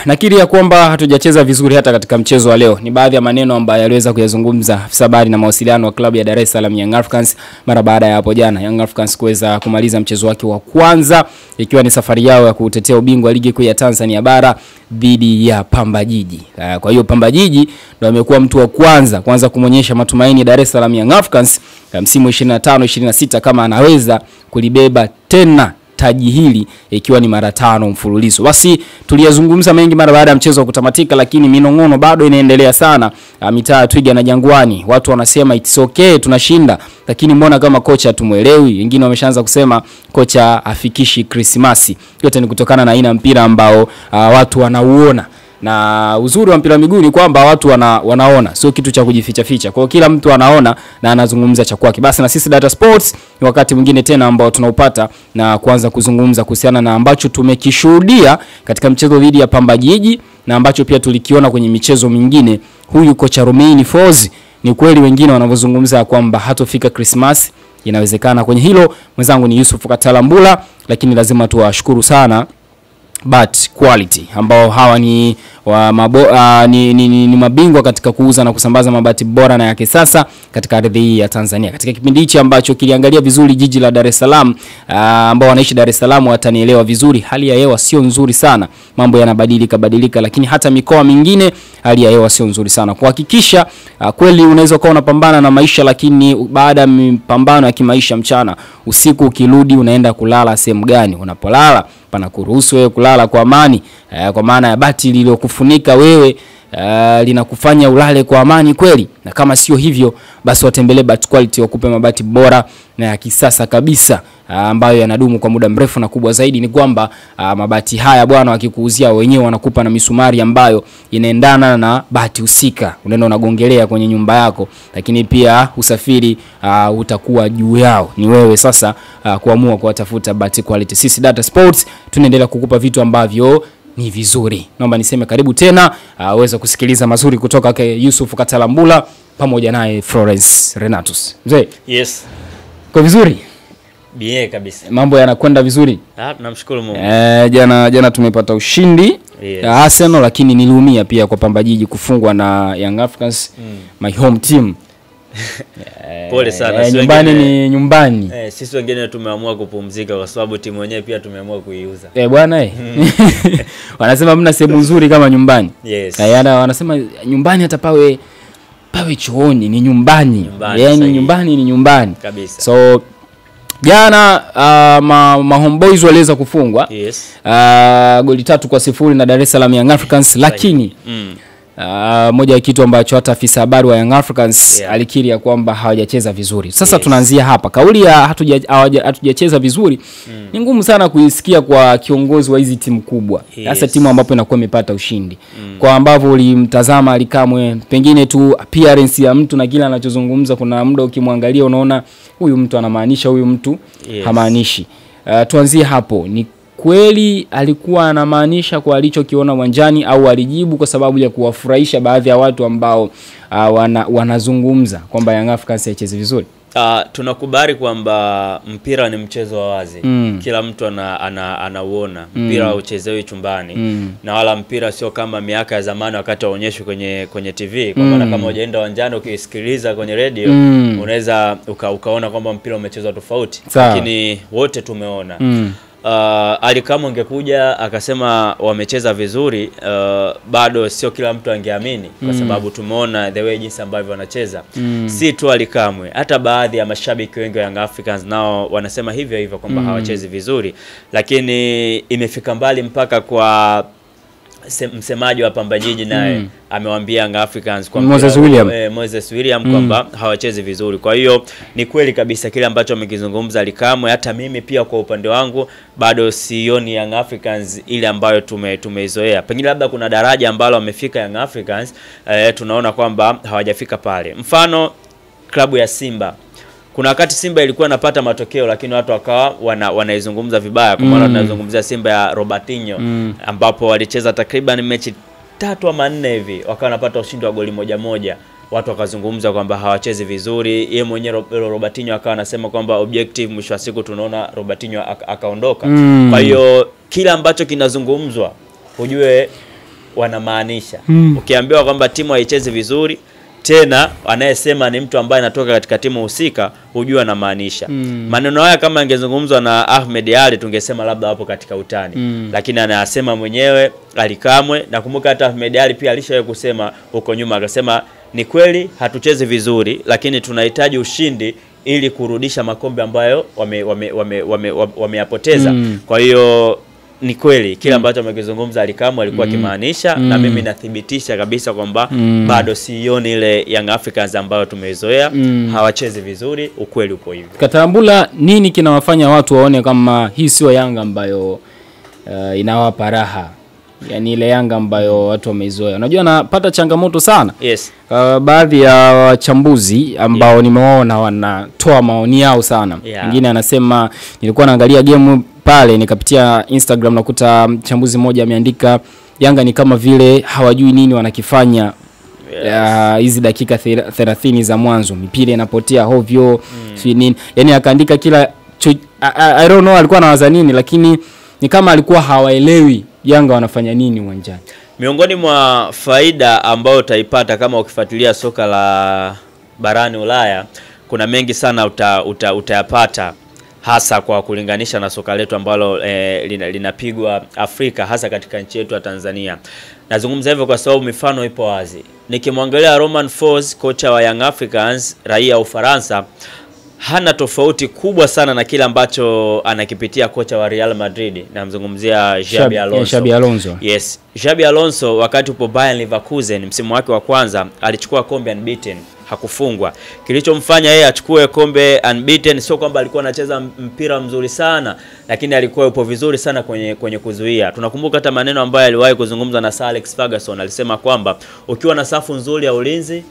Nakiri ya kwamba hatujacheza vizuri hata katika mchezo wa leo. Ni baadhi ya maneno ambayo aliweza kuyazungumza afisa habari na mawasiliano wa klabu ya Dar es Salaam Young Africans mara baada ya hapo jana Young Africans kuweza kumaliza mchezo wake wa kwanza ikiwa ni safari yao ya kutetea ubingwa ligi kuu ya Tanzania bara dhidi ya Pamba Jiji. Kwa hiyo Pamba Jiji ndio amekuwa mtu wa kwanza kumuonyesha matumaini Dar es Salaam Young Africans msimu 25-26 kama anaweza kulibeba tena taji hili ikiwa ni mara 5 mfululizo. Basi tuliyazungumza mengi mara baada ya mchezo kutamatika, lakini minong'ono bado inaendelea sana mitaa Twiga na Jangwani. Watu wanasema it's okay tunashinda, lakini mbona kama kocha tumuelewi? Wengine wameshaanza kusema kocha afikishi Krismasi. Yote ni kutokana na aina mpira ambao watu wanauona. Na uzuri wa mpira wa miguu ni kwamba watu wanaona, sio kitu cha kujificha ficha. Kwa hiyo kila mtu anaona na anazungumza cha kwake. Basi na sisi Data Sports ni wakati mwingine tena ambao tunaupata na kuanza kuzungumza kuhusiana na ambacho tumekishuhudia katika mchezo dhidi ya Pamba Jiji na ambacho pia tulikiona kwenye michezo mingine. Huyu kocha Romain Folz, ni kweli wengine wanavyozungumza kwamba hatofika Christmas. Inawezekana kwenye hilo. Mwenzangu ni Yusuf Katalambula, lakini lazima tuwashukuru sana Bat Quality ambao hawa ni ni mabingwa katika kuuza na kusambaza mabati bora na ya kisasa katika ardhi hii ya Tanzania. Katika kipindi hichi ambacho kiliangalia vizuri jiji la Dar es Salaam, ambao wanaishi Dar es Salaam watanielewa vizuri, hali ya hewa sio nzuri sana. Mambo yanabadilika, lakini hata mikoa mingine hali ya hewa sio nzuri sana. Kuhakikisha kweli unaweza kuwa unapambana na maisha, lakini baada ya mapambano ya kimaisha mchana, usiku ukirudi unaenda kulala sehemu gani? Unapolala pana kuruhusu wewe kulala kwa amani, kwa maana ya bati lililokufunika wewe linakufanya ulale kwa amani kweli? Na kama sio hivyo, basi watembelee Bat Quality wakupe mabati bora na ya kisasa kabisa ambayo yanadumu kwa muda mrefu. Na kubwa zaidi ni kwamba mabati haya bwana wakikuuzia wenyewe wanakupa na misumari ambayo inaendana na bati husika. Unaenda unagongelea kwenye nyumba yako, lakini pia usafiri utakuwa juu yao. Ni wewe sasa kuamua kuwatafuta Bat Quality. Sisi Data Sports tunaendelea kukupa vitu ambavyo ni vizuri. Naomba niseme karibu tena uweze kusikiliza mazuri kutoka kwa Yusuf Katalambula pamoja naye Florence Renatus. Mzee. Yes. Kwa vizuri? Bie kabisa. Mambo yanakwenda vizuri? Tunamshukuru Mungu. Jana tumepata ushindi ya Arsenal, lakini niliumia pia kwa Pamba Jiji kufungwa na Young Africans, my home team. Pole sana. Nyumbani ni nyumbani. Sisi wengine tumeamua kupumzika kwa sababu timu yenyewe pia tumeamua kuiuza. Bwana wanasema mna sehemu nzuri kama nyumbani. Yes. Wanasema nyumbani hata pawe chooni ni nyumbani. Yaani nyumbani ni nyumbani kabisa. So jana ma homeboys waliweza kufungwa. Yes. Goli 3-0 na Dar es Salaam Young Africans, lakini moja ya kitu ambacho hata afisa habari wa Young Africans alikiri ya kwamba hawajacheza vizuri. Sasa tunaanzia hapa. Kauli ya hatujacheza vizuri ni ngumu sana kuisikia kwa kiongozi wa hizi timu kubwa. Hasa timu ambapo inakuwa imepata ushindi. Kwa ambavyo ulimtazama Alikamwe, pengine tu appearance ya mtu na kila anachozungumza, kuna muda ukimwangalia unaona huyu mtu anamaanisha, huyu mtu hamaanishi. Tuanzie hapo. Ni kweli alikuwa anamaanisha kwa alichokiona uwanjani, au alijibu kwa sababu ya kuwafurahisha baadhi ya watu ambao wanazungumza kwamba Young Africans haichezi vizuri? Tunakubali kwamba mpira ni mchezo wa wazi. Kila mtu anauona. Mpira uchezewi chumbani. Na wala mpira sio kama miaka ya zamani wakati waonyeshwe kwenye TV. Kwa maana kama hujaenda uwanjani ukisikiliza kwenye radio, unaweza ukaona kwamba mpira umechezwa tofauti. Lakini wote tumeona. Alikamwe ungekuja akasema wamecheza vizuri, bado sio kila mtu angeamini kwa sababu tumeona the way jinsi ambavyo wanacheza. Si tu Alikamwe, hata baadhi ya mashabiki wengi wa Young Africans nao wanasema hivyo kwamba hawachezi vizuri. Lakini imefika mbali mpaka kwa msemaji wa Pamba Jiji naye amewaambia Young Africans kwamba Moses William kwamba hawachezi vizuri. Kwa hiyo ni kweli kabisa kile ambacho amekizungumza Alikamwe. Hata mimi pia kwa upande wangu bado sioni Young Africans ile ambayo tumeizoea. Pengine labda kuna daraja ambalo wamefika Young Africans, tunaona kwamba hawajafika pale. Mfano klabu ya Simba, kuna wakati Simba ilikuwa inapata matokeo lakini watu wakawa wanaizungumza vibaya. Kwa maana tunazungumzia Simba ya Robertinho ambapo walicheza takriban mechi 3 ama 4 hivi wakawa wanapata ushindi wa goli 1-1. Watu wakazungumza kwamba hawachezi vizuri. Yeye mwenyewe Robertinho akawa anasema kwamba objective mwisho wa siku tunaona Robertinho akaondoka. Kwa hiyo kila ambacho kinazungumzwa ujue wanamaanisha. Ukiambiwa kwamba timu haichezi vizuri, tena anayesema ni mtu ambaye anatoka katika timu husika, hujua anamaanisha. Maneno haya kama angezungumzwa na Ahmed Ally tungesema labda hapo katika utani. Lakini anasema mwenyewe Ally Kamwe. Nakumbuka hata Ahmed Ally pia alishawahi kusema huko nyuma, akasema ni kweli hatuchezi vizuri, lakini tunahitaji ushindi ili kurudisha makombe ambayo wameyapoteza. Kwa hiyo ni kweli kila ambacho amekizungumza Ally Kamwe alikuwa kimaanisha, na mimi nathibitisha kabisa kwamba bado sioni ile Young Africans ambayo tumeizoea. Hawachezi vizuri, ukweli upo hivyo. Katambula, nini kinawafanya watu waone kama hii sio Yanga ambayo inawapa raha? Yani ile Yanga ambayo watu wameizoea. Unajua napata changamoto sana. Yes. Baadhi ya wachambuzi ambao nimeona wanatoa maoni yao sana. Mwingine anasema nilikuwa naangalia game pale nikapitia Instagram nakuta mchambuzi mmoja ameandika Yanga ni kama vile hawajui nini wanakifanya. Hizi dakika 30 za mwanzo mipira inapotea hovyo, si nini. Yani akaandika kila I don't know alikuwa anawaza nini, lakini ni kama alikuwa hawaelewi Yanga wanafanya nini uwanjani. Miongoni mwa faida ambayo utaipata kama ukifuatilia soka la barani Ulaya, kuna mengi sana utayapata, hasa kwa kulinganisha na soka letu ambalo linapigwa Afrika, hasa katika nchi yetu ya Tanzania. Nazungumza hivyo kwa sababu mifano ipo wazi. Nikimwangalia Romain Folz, kocha wa Young Africans, raia wa Ufaransa, hana tofauti kubwa sana na kile ambacho anakipitia kocha wa Real Madrid. Namzungumzia Xabi Alonso. Yes, Xabi Alonso wakati upo Bayer Leverkusen msimu wake wa kwanza alichukua kombe unbeaten, hakufungwa. Kilichomfanya yeye achukue kombe unbeaten sio kwamba alikuwa anacheza mpira mzuri sana, lakini alikuwa yupo vizuri sana kwenye kuzuia. Tunakumbuka hata maneno ambayo aliwahi kuzungumza na Sir Alex Ferguson, alisema kwamba ukiwa na safu nzuri ya ulinzi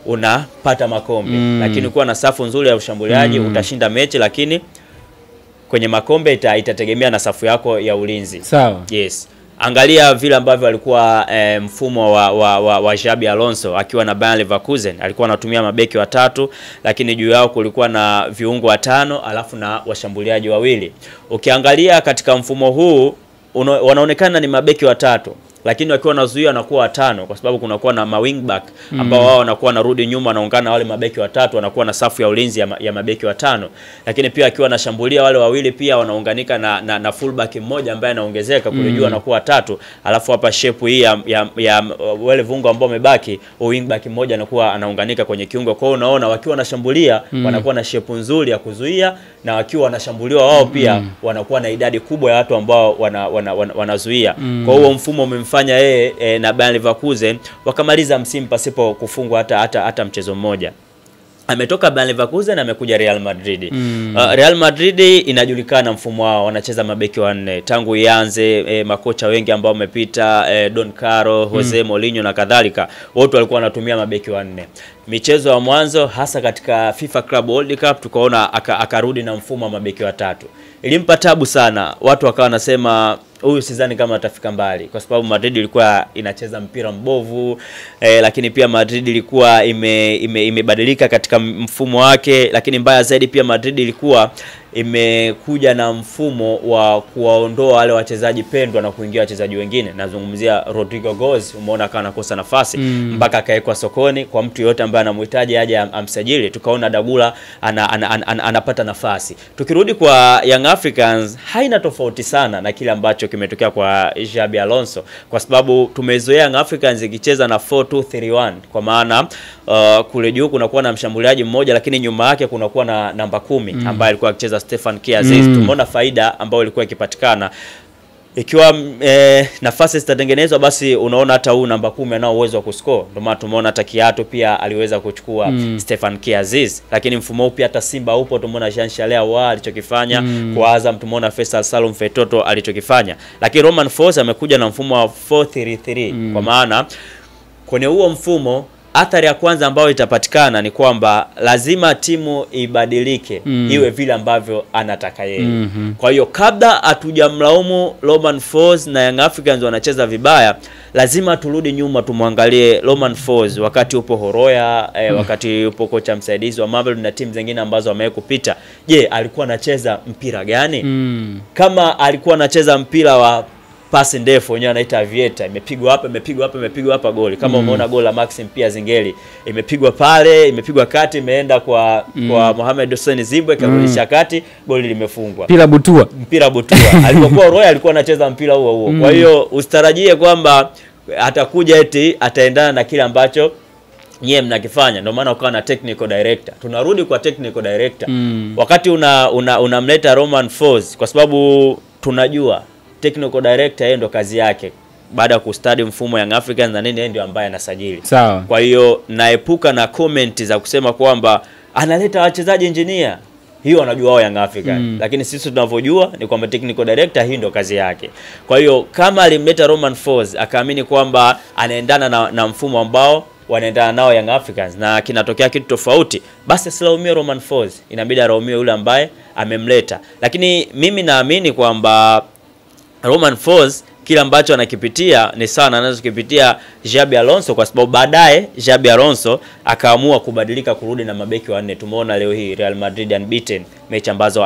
unapata makombe, lakini ukiwa na safu nzuri ya ushambuliaji utashinda mechi, lakini kwenye makombe itategemea na safu yako ya ulinzi. Sawa. Yes. Angalia vile ambavyo alikuwa mfumo wa Xabi Alonso akiwa na Bayer Leverkusen. Alikuwa anatumia mabeki watatu, lakini juu yao kulikuwa na viungo watano alafu na washambuliaji wawili. Ukiangalia katika mfumo huu wanaonekana ni mabeki watatu, lakini wakiwa wanazuia wanakuwa watano, kwa sababu kunakuwa na mawing back ambao wao wanakuwa narudi nyuma, wanaungana wale mabeki watatu, wanakuwa na safu ya ulinzi ya mabeki watano. Lakini pia akiwa anashambulia wale wawili pia wanaunganika na fullback mmoja ambaye anaongezeka kule juu, anakuwa watatu. Alafu hapa shape hii ya wale viungo ambao wamebaki, wing back mmoja anakuwa anaunganika kwenye kiungo. Kwa hiyo unaona wakiwa wanashambulia wanakuwa na shape nzuri ya kuzuia, na wakiwa wanashambuliwa wao pia wanakuwa na idadi kubwa ya watu ambao wanazuia. Kwa hiyo mfumo umemfanya yeye na Bayer Leverkusen wakamaliza msimu pasipo kufungwa hata mchezo mmoja. Ametoka Bayer Leverkusen amekuja Real Madrid. Real Madrid inajulikana mfumo wao, wanacheza mabeki wanne tangu ianze. Makocha wengi ambao wamepita, Don Carlo, Jose Mourinho na kadhalika, wote walikuwa wanatumia mabeki wanne. Michezo ya mwanzo hasa katika FIFA Club World Cup tukaona akarudi na mfumo wa mabeki watatu. Ilimpa tabu sana. Watu wakawa wanasema huyu sidhani kama atafika mbali, kwa sababu Madrid ilikuwa inacheza mpira mbovu, lakini pia Madrid ilikuwa imebadilika katika mfumo wake, lakini mbaya zaidi pia Madrid ilikuwa imekuja na mfumo wa kuwaondoa wale wachezaji pendwa na kuingia wachezaji wengine. Nazungumzia Rodrigo Goes, umeona kana kosa nafasi mpaka akaekwa sokoni kwa mtu yote ambaye anamhitaji aje amsajili. Tukaona Dagula anapata nafasi. Tukirudi kwa Young Africans, haina tofauti sana na kile ambacho kimetokea kwa Xabi Alonso, kwa sababu tumezoea Young Africans ikicheza na 4-2-3-1, kwa maana kule juu kunakuwa na mshambuliaji mmoja, lakini nyuma yake kunakuwa na namba 10 ambaye alikuwa akicheza Stefan Kiaziz. Tumeona faida ambayo ilikuwa ikipatikana. Ikiwa nafasi zitatengenezwa, basi unaona hata huu namba 10 anao uwezo wa kuscore. Ndio maana tumeona hata Kiatu pia aliweza kuchukua Stefan Kiaziz. Lakini mfumo huu pia hata Simba upo, tumeona Jean Charles alichokifanya, kwa Azam tumeona Faisal Salum Fetoto alichokifanya. Lakini Romain Folz amekuja na mfumo wa 4-3-3, kwa maana kwenye huo mfumo athari ya kwanza ambayo itapatikana ni kwamba lazima timu ibadilike iwe vile ambavyo anataka yeye. Kwa hiyo kabla hatujamlaumu Romain Folz na Young Africans wanacheza vibaya, lazima turudi nyuma tumwangalie Romain Folz wakati upo Horoya, wakati upo kocha msaidizi wa Marvel na timu zingine ambazo wamewahi kupita. Je, alikuwa anacheza mpira gani? Kama alikuwa anacheza mpira wa pasi ndefu wenyewe anaita aviator, imepigwa hapa goli. Kama umeona goli la Maxim pia Zingeli, imepigwa pale, imepigwa kati, imeenda kwa Mohamed Hussein Zibwe, karudisha kati, goli limefungwa. Mpira butua. Alipokuwa Roy alikuwa anacheza mpira huo. Kwa hiyo usitarajie kwamba atakuja eti ataendana na kile ambacho nyie mnakifanya. Ndio maana ukawa na technical director. Tunarudi kwa technical director. Wakati unamleta Romain Folz, kwa sababu tunajua technical director yeye ndo kazi yake baada ya kustudy mfumo Young Africans na nini, yeye ndio ambaye anasajili. Sawa. Kwa hiyo naepuka na comment za kusema kwamba analeta wachezaji engineer. Hiyo wanajua wao Young Africans. Lakini sisi tunavyojua ni kwamba technical director hii ndo kazi yake. Kwa hiyo kama alimleta Romain Folz akaamini kwamba anaendana na mfumo ambao wanaendana nao Young Africans na kinatokea kitu tofauti, basi asilaumie Romain Folz, inabidi alaumie yule ambaye amemleta. Lakini mimi naamini kwamba Romain Folz kila ambacho anakipitia ni sana anazokipitia Xabi Alonso, kwa sababu baadaye Xabi Alonso akaamua kubadilika kurudi na mabeki wanne. Tumeona leo hii Real Madrid unbeaten, mechi ambazo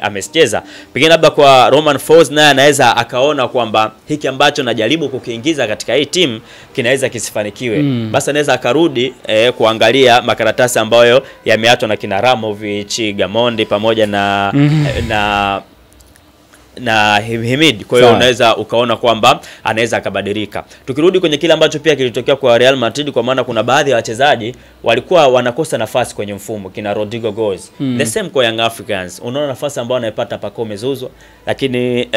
amecheza. Pengine labda kwa Romain Folz naye anaweza akaona kwamba hiki ambacho najaribu kukiingiza katika hii timu kinaweza kisifanikiwe. Basi anaweza akarudi kuangalia makaratasi ambayo yameachwa na kina Ramovic, Gamondi pamoja na Himid. Kwa hiyo unaweza ukaona kwamba anaweza akabadilika. Tukirudi kwenye kile ambacho pia kilitokea kwa Real Madrid, kwa maana kuna baadhi ya wachezaji walikuwa wanakosa nafasi kwenye mfumo, kina Rodrigo Goes. The same kwa Young Africans. Unaona nafasi ambayo anaipata Paco Mezuzwa, lakini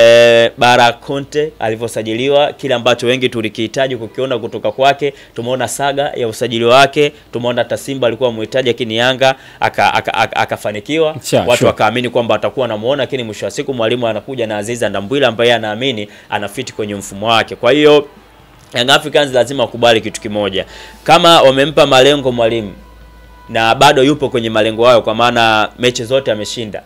Bara Conte alivyosajiliwa, kile ambacho wengi tulikihitaji kukiona kutoka kwake, tumeona saga ya usajili wake, tumeona Tasimba alikuwa muhitaji lakini Yanga akafanikiwa. Watu wakaamini kwamba atakuwa anamuona, lakini mwisho wa siku mwalimu anakuja na Aziza Ndambwila ambaye anaamini anafiti kwenye mfumo wake. Kwa hiyo Young Africans lazima wakubali kitu kimoja. Kama wamempa malengo mwalimu na bado yupo kwenye malengo hayo, kwa maana mechi zote ameshinda,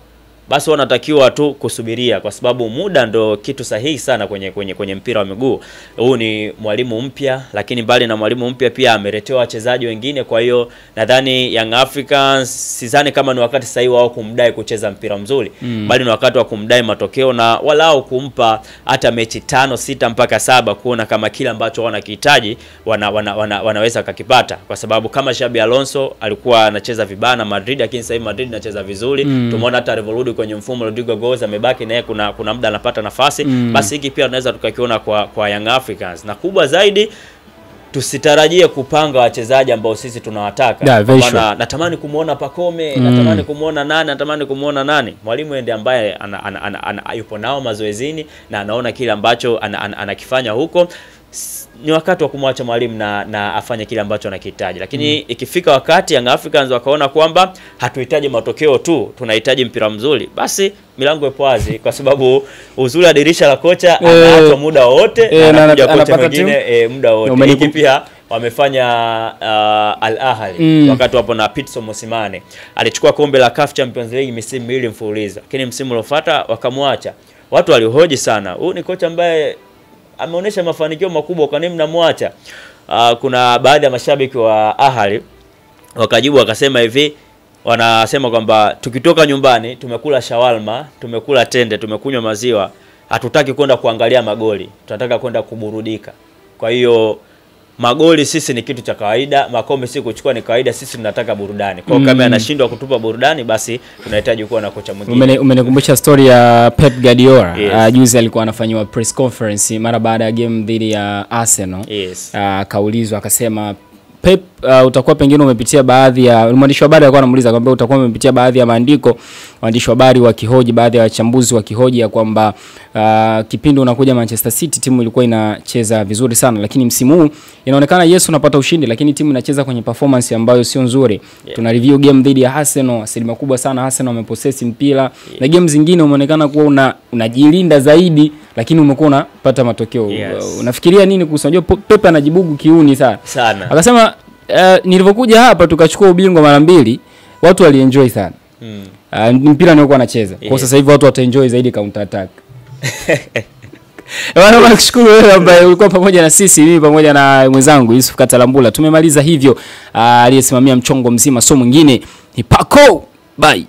basi wanatakiwa tu kusubiria, kwa sababu muda ndo kitu sahihi sana kwenye mpira wa miguu. Huu ni mwalimu mpya, lakini mbali na mwalimu mpya pia ameletewa wachezaji wengine. Kwa hiyo nadhani Young Africans sidhani kama ni wakati sahihi wao kumdai kucheza mpira mzuri, bali ni wakati wa kumdai matokeo na walao kumpa hata mechi 5, 6 mpaka 7 kuona kama kile ambacho wanakihitaji wanaweza kakipata. Kwa sababu kama Xabi Alonso alikuwa anacheza vibaya na Madrid, lakini sasa hivi Madrid inacheza vizuri. Tumeona hata Revolution kwenye mfumo Rodrigo Goes amebaki naye, kuna muda anapata nafasi. Basi hiki pia tunaweza tukakiona kwa Young Africans. Na kubwa zaidi, tusitarajie kupanga wachezaji ambao sisi tunawataka. Maana natamani kumuona Pacome, natamani kumuona nani. Mwalimu ndiye ambaye yupo nao mazoezini na anaona kile ambacho anakifanya huko. Ni wakati wa kumwacha mwalimu na afanye kile ambacho anakihitaji. Lakini ikifika wakati Young Africans wakaona kwamba hatuhitaji matokeo tu, tunahitaji mpira mzuri, basi milango ipo wazi, kwa sababu uzuri wa dirisha la kocha anaachwa muda wote na anakuja kocha mwingine muda wote. Hiki pia wamefanya Al Ahly wakati wapo na Pitso Mosimane. Alichukua kombe la CAF Champions League misimu 2 mfululizo, lakini msimu uliofuata wakamwacha. Watu walihoji sana, huyu ni kocha ambaye ameonyesha mafanikio makubwa, kwa nini mnamwacha? Kuna baadhi ya mashabiki wa Ahly wakajibu wakasema hivi, wanasema kwamba tukitoka nyumbani tumekula shawarma, tumekula tende, tumekunywa maziwa, hatutaki kwenda kuangalia magoli, tunataka kwenda kuburudika. Kwa hiyo magoli sisi ni kitu cha kawaida, makombe si kuchukua ni kawaida, sisi tunataka burudani. Kwa kama anashindwa kutupa burudani, basi tunahitaji kuwa na kocha mwingine. Umenikumbusha story ya Pep Guardiola. Juzi alikuwa anafanywa press conference mara baada ya game dhidi ya Arsenal. Kaulizwa akasema, Pep, utakuwa pengine umepitia baadhi ya mwandishi wa habari alikuwa anamuuliza kwamba utakuwa umepitia baadhi ya maandiko, waandishi wa habari wakihoji, baadhi ya wachambuzi wakihoji ya kwamba kipindi unakuja Manchester City timu ilikuwa inacheza vizuri sana, lakini msimu huu inaonekana Yesu unapata ushindi, lakini timu inacheza kwenye performance ambayo sio nzuri. Tuna review game dhidi ya Arsenal, asilimia kubwa sana Arsenal wamepossess mpira, na game zingine umeonekana kuwa unajilinda zaidi, lakini umekuwa unapata matokeo. Unafikiria nini kuhusu? Unajua Pep anajibugu kiuni sana. Akasema nilivyokuja hapa tukachukua ubingwa mara 2, watu walienjoy sana. Mpira nilikuwa nacheza. Kwa sasa hivi watu wataenjoy zaidi counter attack. Bwana, nakushukuru wewe ambaye ulikuwa pamoja na sisi, mimi pamoja na mwenzangu Yusuf Katalambula. Tumemaliza hivyo. Aliyesimamia mchongo mzima so mwingine ni Paco. Bye.